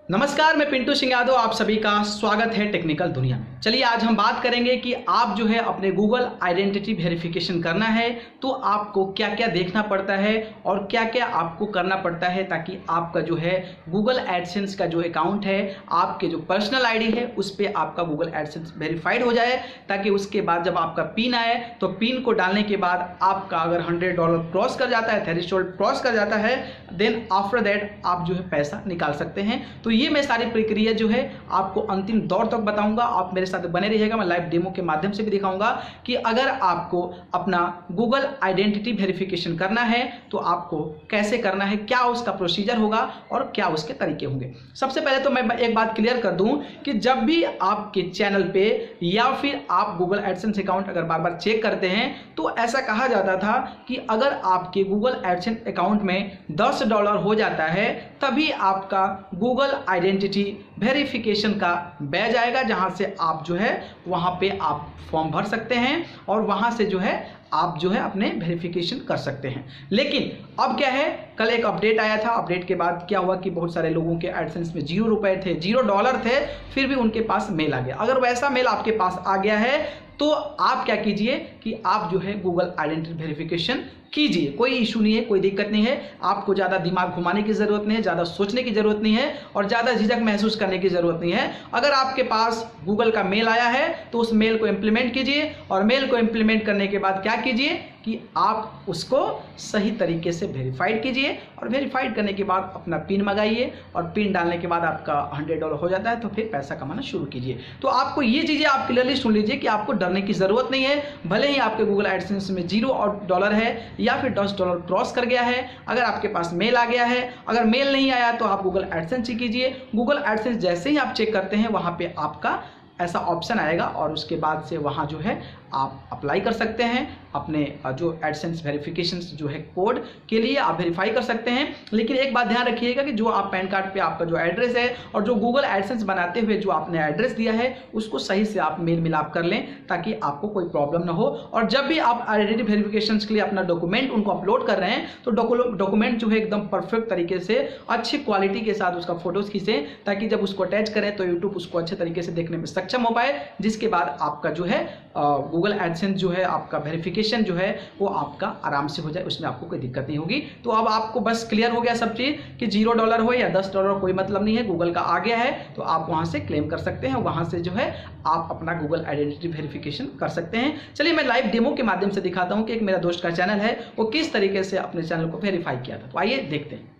नमस्कार, मैं पिंटू सिंह यादव, आप सभी का स्वागत है टेक्निकल दुनिया में। चलिए आज हम बात करेंगे कि आप जो है अपने गूगल आइडेंटिटी वेरिफिकेशन करना है तो आपको क्या क्या देखना पड़ता है और क्या क्या आपको करना पड़ता है ताकि आपका जो है गूगल एडसेंस का जो अकाउंट है, आपके जो पर्सनल आईडी है उस पर आपका गूगल एडसेंस वेरीफाइड हो जाए, ताकि उसके बाद जब आपका पिन आए तो पिन को डालने के बाद आपका अगर $100 क्रॉस कर जाता है, थ्रेशोल्ड क्रॉस कर जाता है, देन आफ्टर दैट आप जो है पैसा निकाल सकते हैं। तो ये मैं सारी प्रक्रिया जो है आपको अंतिम दौर तक बताऊंगा, आप मेरे साथ बने रहिएगा। मैं लाइव डेमो के माध्यम से भी दिखाऊंगा कि अगर आपको अपना गूगल आइडेंटिटी वेरिफिकेशन करना है तो आपको कैसे करना है, क्या उसका प्रोसीजर होगा और क्या उसके तरीके होंगे। सबसे पहले तो मैं एक बात क्लियर कर दूं कि जब भी आपके चैनल पे या फिर आप गूगल एडसेंस अकाउंट अगर बार बार चेक करते हैं तो ऐसा कहा जाता था कि अगर आपके गूगल एडसेंस अकाउंट में $10 हो जाता है तभी आपका गूगल आइडेंटिटी वेरिफिकेशन का बैज आएगा, जहां से आप जो है वहां पे आप फॉर्म भर सकते हैं और वहां से जो है आप जो है अपने वेरिफिकेशन कर सकते हैं। लेकिन अब क्या है, कल एक अपडेट आया था, अपडेट के बाद क्या हुआ कि बहुत सारे लोगों के एडसेंस में $0 थे, $0 थे, फिर भी उनके पास मेल आ गया। अगर वैसा मेल आपके पास आ गया है तो आप क्या कीजिए कि आप जो है गूगल आइडेंटिटी वेरिफिकेशन कीजिए, कोई इशू नहीं है, कोई दिक्कत नहीं है। आपको ज़्यादा दिमाग घुमाने की ज़रूरत नहीं है, ज़्यादा सोचने की ज़रूरत नहीं है और ज़्यादा झिझक महसूस करने की ज़रूरत नहीं है। अगर आपके पास गूगल का मेल आया है तो उस मेल को इम्प्लीमेंट कीजिए और मेल को इम्प्लीमेंट करने के बाद क्या कीजिए कि आप उसको सही तरीके से वेरीफाइड कीजिए और वेरीफाइड करने के बाद अपना पिन मंगाइए और पिन डालने के बाद आपका $100 हो जाता है तो फिर पैसा कमाना शुरू कीजिए। तो आपको ये चीज़ें आप क्लियरली सुन लीजिए कि आपको डरने की ज़रूरत नहीं है। भले ही आपके गूगल एडसेंस में $0 है या फिर $10 क्रॉस कर गया है, अगर आपके पास मेल आ गया है, अगर मेल नहीं आया तो आप गूगल एडसेंस चेक कीजिए। गूगल एडसेंस जैसे ही आप चेक करते हैं वहाँ पे आपका ऐसा ऑप्शन आएगा और उसके बाद से वहाँ जो है आप अप्लाई कर सकते हैं अपने जो एडसेंस वेरिफिकेशन जो है कोड के लिए आप वेरीफाई कर सकते हैं। लेकिन एक बात ध्यान रखिएगा कि जो आप पैन कार्ड पे आपका जो एड्रेस है और जो गूगल एडसेंस बनाते हुए जो आपने एड्रेस दिया है उसको सही से आप मेल मिलाप कर लें ताकि आपको कोई प्रॉब्लम ना हो। और जब भी आप आइडेंटिटी वेरिफिकेशन के लिए अपना डॉक्यूमेंट उनको अपलोड कर रहे हैं तो डॉक्यूमेंट जो है एकदम परफेक्ट तरीके से अच्छी क्वालिटी के साथ उसका फोटोज खींचें ताकि जब उसको अटैच करें तो यूट्यूब उसको अच्छे तरीके से देखने में सक्षम हो पाए, जिसके बाद आपका जो है गूगल एडसेंस जो है आपका वेरिफिकेशन जो है वो आपका आराम से हो जाए, उसमें आपको कोई दिक्कत नहीं होगी। तो अब आपको बस क्लियर हो गया सब चीज़ कि $0 हो या $10 कोई मतलब नहीं है, गूगल का आ गया है तो आप वहां से क्लेम कर सकते हैं, वहां से जो है आप अपना गूगल आइडेंटिटी वेरिफिकेशन कर सकते हैं। चलिए मैं लाइव डेमो के माध्यम से दिखाता हूं कि एक मेरा दोस्त का चैनल है वो किस तरीके से अपने चैनल को वेरीफाई किया था। तो आइए देखते हैं।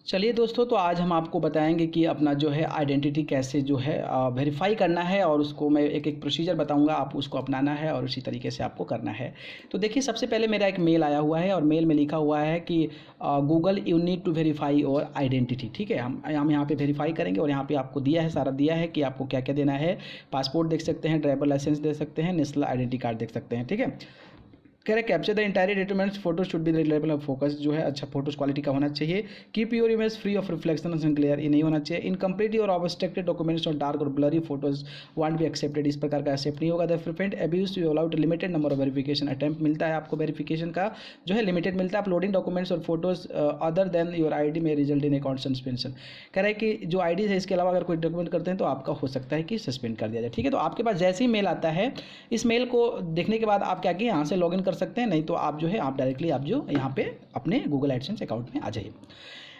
चलिए दोस्तों, तो आज हम आपको बताएंगे कि अपना जो है आइडेंटिटी कैसे जो है वेरीफाई करना है और उसको मैं एक एक प्रोसीजर बताऊंगा, आप उसको अपनाना है और उसी तरीके से आपको करना है। तो देखिए, सबसे पहले मेरा एक मेल आया हुआ है और मेल में लिखा हुआ है कि Google you need to verify your identity. ठीक है, हम यहाँ पे वेरीफाई करेंगे और यहाँ पर आपको दिया है, सारा दिया है कि आपको क्या क्या देना है। पासपोर्ट देख सकते हैं, ड्राइवर लाइसेंस दे सकते हैं, नेशनल आइडेंटिटी कार्ड देख सकते हैं। ठीक है, कह रहे capture the entire documents, photo should be reliable of focus, जो है अच्छा फोटोज क्वालिटी का होना चाहिए। Keep your image free of reflection and glare, ये नहीं होना चाहिए। इनकम्प्लीट और ऑब्स्ट्रक्टेड डॉक्यूमेंट्स और डार्क और blurry photos want be accepted, इस प्रकार का एक्सेप्ट नहीं होगा। The prevent abuse, you allowed limited number of verification attempt, मिलता है आपको वेरिफिकेशन का जो है लिमिटेड मिलता है। अपलोडिंग डॉक्यूमेंट्स और photos other than your ID में रिजल्ट इन अकाउंट सस्पेंशन, कह रहे हैं कि जो आईडी है इसके अलावा अगर कोई डॉक्यूमेंट करते हैं तो आपका हो सकता है कि सस्पेंड कर दिया जाए। ठीक है, तो आपके पास जैसे ही मेल आता है, इस मेल को देखने के बाद आप क्या किए, यहाँ से लॉगिन कर सकते हैं, नहीं तो आप जो है आप डायरेक्टली आप जो यहाँ पे अपने गूगल एडसेंस अकाउंट में आ जाइए।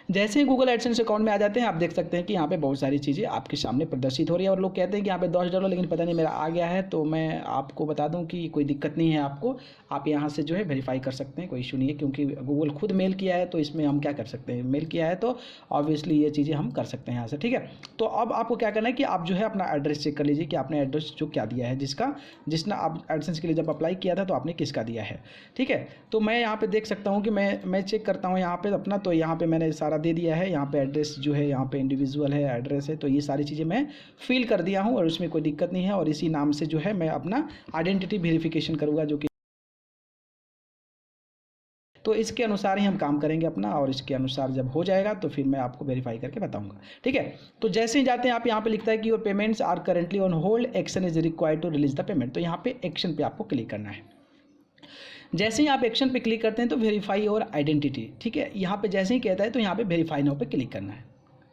जैसे ही गूगल एडसेंस अकाउंट में आ जाते हैं आप देख सकते हैं कि यहाँ पे बहुत सारी चीज़ें आपके सामने प्रदर्शित हो रही है और लोग कहते हैं कि यहाँ पे $10 लेकिन पता नहीं मेरा आ गया है। तो मैं आपको बता दूं कि कोई दिक्कत नहीं है, आपको आप यहाँ से जो है वेरीफाई कर सकते हैं, कोई इशू नहीं है, क्योंकि गूगल खुद मेल किया है तो इसमें हम क्या कर सकते हैं, मेल किया है तो ऑब्वियसली ये चीज़ें हम कर सकते हैं यहाँ से। ठीक है, तो अब आपको क्या करना है कि आप जो है अपना एड्रेस चेक कर लीजिए कि आपने एड्रेस जो क्या दिया है, जिसने आप एडसेंस के लिए जब अप्लाई किया था तो आपने किसका दिया है। ठीक है, तो मैं यहाँ पे देख सकता हूँ कि मैं चेक करता हूँ यहाँ पे अपना, तो यहाँ पे मैंने सारा दे दिया है। यहाँ पे एड्रेस जो है, यहाँ पे इंडिविजुअल है, एड्रेस है, तो ये सारी चीज़ें मैं फिल कर दिया हूँ और उसमें कोई दिक्कत नहीं है। और इसी नाम से जो है मैं अपना आइडेंटिटी वेरिफिकेशन करूँगा, जो कि तो इसके अनुसार ही हम काम करेंगे अपना, और इसके अनुसार जब हो जाएगा तो फिर मैं आपको वेरीफाई करके बताऊंगा। ठीक है, तो जैसे ही जाते हैं आप यहाँ पे लिखता है कि your payments are currently on hold, action is required to release the payment, तो यहाँ पे एक्शन पे आपको क्लिक करना है। जैसे ही आप एक्शन पे क्लिक करते हैं तो वेरीफाई और आइडेंटिटी, ठीक है, यहाँ पे जैसे ही कहता है तो यहाँ पे वेरीफाई नाउ पे क्लिक करना है।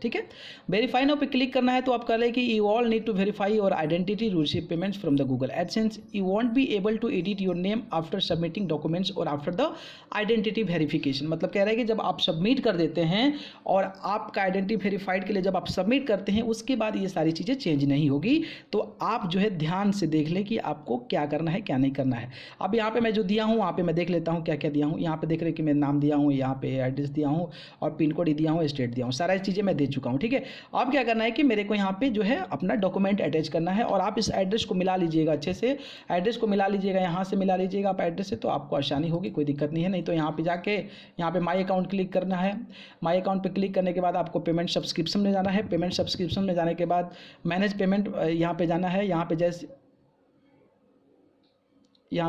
ठीक है। वेरीफाई नाउ पे क्लिक करना है तो आप कह रहे हैं कि you all need to verify your identity to receive payments from the Google AdSense. You won't be able to edit your name after submitting documents और आफ्टर द आइडेंटिटी वेरिफिकेशन। मतलब कह रहा है कि जब आप सबमिट कर देते हैं और आपका आइडेंटिटी वेरीफाइड के लिए जब आप सबमिट करते हैं उसके बाद ये सारी चीज़ें चेंज नहीं होगी। तो आप जो है ध्यान से देख लें कि आपको क्या करना है क्या नहीं करना है। अब यहाँ पे मैं जो दिया हूँ वहाँ पे मैं देख लेता हूँ क्या क्या दिया हूँ। यहाँ पे देख रहे हैं कि मैं नाम दिया हूँ, यहाँ पे एड्रेस दिया हूँ और पिन कोड दिया हूँ, स्टेट दिया हूँ, सारा चीज़ें मैं दे चुका हूँ। ठीक है, अब क्या करना है कि मेरे को यहाँ पे जो है अपना डॉक्यूमेंट अटैच करना है और आप इस एड्रेस को मिला लीजिएगा, अच्छे से एड्रेस को मिला लीजिएगा, यहाँ से मिला लीजिएगा आप एड्रेस से, तो आपको आसानी होगी, कोई दिक्कत नहीं है। नहीं तो यहाँ पे जाके यहाँ पे माई अकाउंट क्लिक करना है। माई अकाउंट पे क्लिक करने के बाद आपको पेमेंट सब्सक्रिप्शन में जाना है। पेमेंट सब्सक्रिप्शन में जाने के बाद मैनेज पेमेंट यहाँ पे जाना है। यहाँ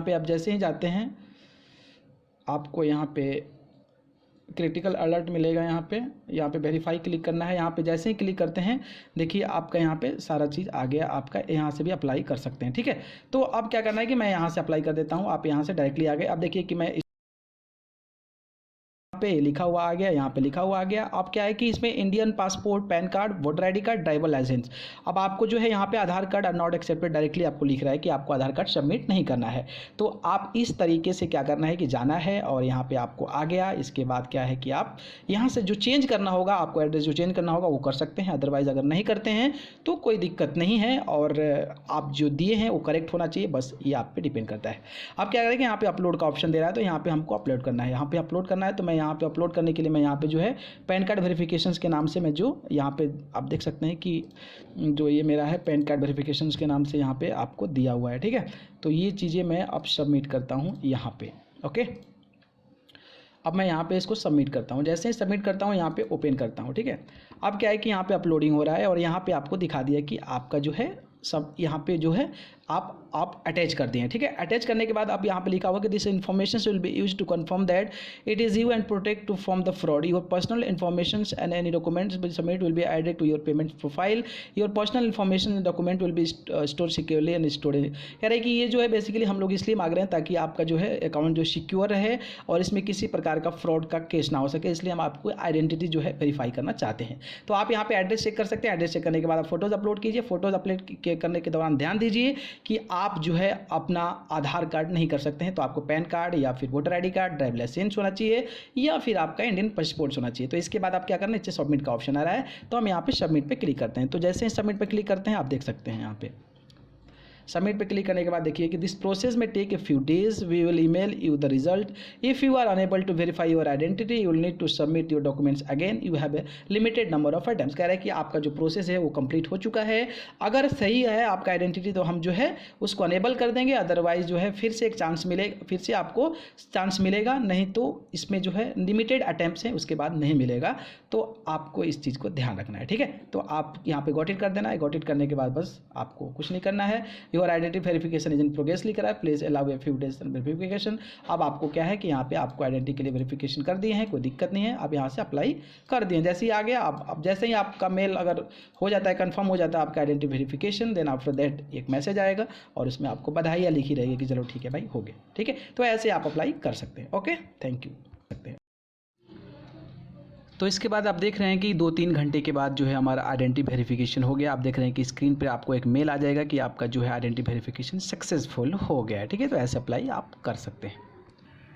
पे आप जैसे ही जाते हैं आपको यहाँ पे क्रिटिकल अलर्ट मिलेगा। यहाँ पे वेरीफाई क्लिक करना है। यहाँ पे जैसे ही क्लिक करते हैं देखिए आपका यहाँ पे सारा चीज़ आ गया, आपका यहाँ से भी अप्लाई कर सकते हैं। ठीक है, तो अब क्या करना है कि मैं यहाँ से अप्लाई कर देता हूँ, आप यहाँ से डायरेक्टली आ गए। अब देखिए कि मैं पे लिखा हुआ आ गया, यहाँ पे लिखा हुआ आ गया। अब क्या है कि इसमें Indian passport, PAN card, voter ID card, driver licence. अब आपको जो है यहाँ पे Aadhaar card are not accepted directly आपको लिख रहा है कि आपको आधार कार्ड सबमिट नहीं करना है। तो आप इस तरीके से क्या करना है कि जाना है और यहाँ पे आपको आ गया। इसके बाद क्या है कि आप यहाँ से जो चेंज करना होगा, आपको एड्रेस जो चेंज करना होगा वो कर सकते हैं, अदरवाइज़ अगर नहीं करते हैं तो कोई दिक्कत नहीं है और आप जो दिए हैं वो करेक्ट होना चाहिए, बस ये आप पे डिपेंड करता है। आप क्या करेंगे, यहाँ पे अपलोड का ऑप्शन दे रहा है तो यहाँ पे हमको अपलोड करना है। यहाँ पे अपलोड करना है तो मैं यहाँ पे अपलोड करने के लिए मैं यहाँ पे जो है पैन कार्ड वेरिफिकेशंस के नाम से मैं जो यहाँ पे आप देख सकते हैं कि जो ये मेरा है पैन कार्ड वेरिफिकेशंस के नाम से यहाँ पे आपको दिया हुआ है। ठीक है, तो ये चीज़ें मैं अब सबमिट करता हूँ यहाँ पे। ओके, अब मैं यहाँ पे इसको सबमिट करता हूँ। जैसे ही सबमिट करता हूँ यहाँ पे ओपन करता हूँ। ठीक है, अब क्या है कि यहाँ पे अपलोडिंग हो रहा है और यहाँ पे आपको दिखा दिया कि आपका जो है सब यहाँ पे जो है आप अटैच कर दिए हैं। ठीक है, अटैच करने के बाद अब यहाँ पे लिखा हुआ कि this information will be use to confirm that it is you and protect to from the fraud. Your personal information and any documents will submit will be added to your payment profile. Your personal information document will be store securely and storage. कह रहे हैं कि ये जो है basically हम लोग इसलिए मांग रहे हैं ताकि आपका जो है अकाउंट जो सिक्योर रहे और इसमें किसी प्रकार का फ्रॉड का केस ना हो सके, इसलिए हम आपको आइडेंटिटी जो है वेरीफाई करना चाहते हैं। तो आप यहाँ पे एड्रेस चेक कर सकते हैं। एड्रेस चेक करने के बाद आप फोटोज़ अपलोड कीजिए। फोटोज़ अपलोड करने के दौरान ध्यान दीजिए कि आप जो है अपना आधार कार्ड नहीं कर सकते हैं, तो आपको पैन कार्ड या फिर voter ID card, driver licence होना चाहिए या फिर आपका इंडियन पासपोर्ट होना चाहिए। तो इसके बाद आप क्या करना है, नीचे सबमिट का ऑप्शन आ रहा है तो हम यहाँ पे सबमिट पे क्लिक करते हैं। तो जैसे ही सबमिट पे क्लिक करते हैं आप देख सकते हैं यहाँ पे सबमिट पे क्लिक करने के बाद देखिए कि दिस प्रोसेस में take a few days, we will email you the result. If you are unable to verify your identity you will need to submit your documents again, you have a limited number of attempts. कह रहा है कि आपका जो process है वो complete हो चुका है। अगर सही है आपका आइडेंटिटी तो हम जो है उसको अनेबल कर देंगे, अदरवाइज जो है फिर से एक चांस मिलेगा, फिर से आपको चांस मिलेगा, नहीं तो इसमें जो है लिमिटेड अटेम्प्ट्स हैं उसके बाद नहीं मिलेगा। तो आपको इस चीज़ को ध्यान रखना है। ठीक है, तो आप यहाँ पे गॉट इट कर देना है। गॉट इट करने के बाद बस आपको कुछ नहीं करना है। Your identity verification is in progress लिख रहा है, please allow A few days verification. अब आपको क्या है कि यहाँ पे आपको आइडेंटिटी के लिए वेरिफिकेशन कर दिए हैं, कोई दिक्कत नहीं है। आप यहाँ से अप्लाई कर दिए, जैसे ही आ गया अब जैसे ही आपका मेल अगर हो जाता है, कंफर्म हो जाता है आपका identity verification, then after that एक मैसेज आएगा और उसमें आपको बधाइयाँ लिखी रहेगी कि चलो ठीक है भाई हो गया। ठीक है, तो ऐसे आप अप्लाई कर सकते हैं। Okay, thank you. तो इसके बाद आप देख रहे हैं कि 2-3 घंटे के बाद जो है हमारा आइडेंटिटी वेरिफिकेशन हो गया। आप देख रहे हैं कि स्क्रीन पे आपको एक मेल आ जाएगा कि आपका जो है आइडेंटिटी वेरिफिकेशन सक्सेसफुल हो गया है। ठीक है, तो ऐसे अप्लाई आप कर सकते हैं।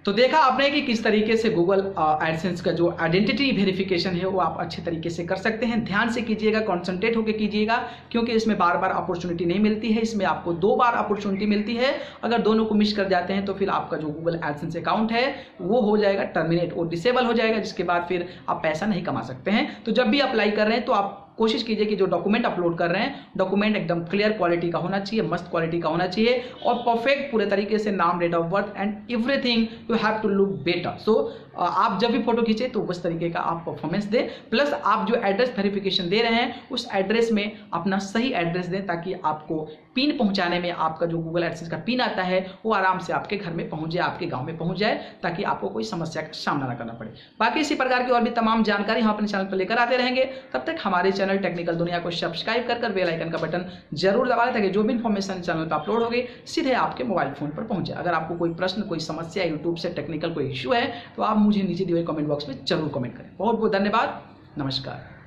तो देखा आपने कि किस तरीके से गूगल एडसेंस का जो आइडेंटिटी वेरिफिकेशन है वो आप अच्छे तरीके से कर सकते हैं। ध्यान से कीजिएगा, कॉन्सेंट्रेट होकर कीजिएगा, क्योंकि इसमें बार बार अपॉर्चुनिटी नहीं मिलती है। इसमें आपको 2 बार अपॉर्चुनिटी मिलती है। अगर दोनों को मिस कर जाते हैं तो फिर आपका जो गूगल एडसेंस अकाउंट है वो हो जाएगा टर्मिनेट और डिसेबल हो जाएगा, जिसके बाद फिर आप पैसा नहीं कमा सकते हैं। तो जब भी अप्लाई कर रहे हैं तो आप कोशिश कीजिए कि जो डॉक्यूमेंट अपलोड कर रहे हैं डॉक्यूमेंट एकदम क्लियर क्वालिटी का होना चाहिए, मस्त क्वालिटी का होना चाहिए और परफेक्ट पूरे तरीके से नाम, date of birth and everything you have to look better. So आप जब भी फोटो खींचे तो उस तरीके का आप परफॉर्मेंस दें। प्लस आप जो एड्रेस वेरिफिकेशन दे रहे हैं उस एड्रेस में अपना सही एड्रेस दें, ताकि आपको पिन पहुंचाने में आपका जो गूगल एडसेंस का पिन आता है वो आराम से आपके घर में पहुंच जाए, आपके गांव में पहुंच जाए, ताकि आपको कोई समस्या का सामना ना करना पड़े। बाकी इसी प्रकार की और भी तमाम जानकारी हम अपने चैनल पर लेकर आते रहेंगे। तब तक हमारे चैनल टेक्निकल दुनिया को सब्सक्राइब कर बेल आइकन का बटन जरूर दबा दें, ताकि जो भी इन्फॉर्मेशन चैनल पर अपलोड होगी सीधे आपके मोबाइल फोन पर पहुंचे। अगर आपको कोई प्रश्न, कोई समस्या यूट्यूब से टेक्निकल कोई इश्यू है तो आप मुझे नीचे दिए हुए कमेंट बॉक्स में जरूर कमेंट करें। बहुत बहुत धन्यवाद, नमस्कार।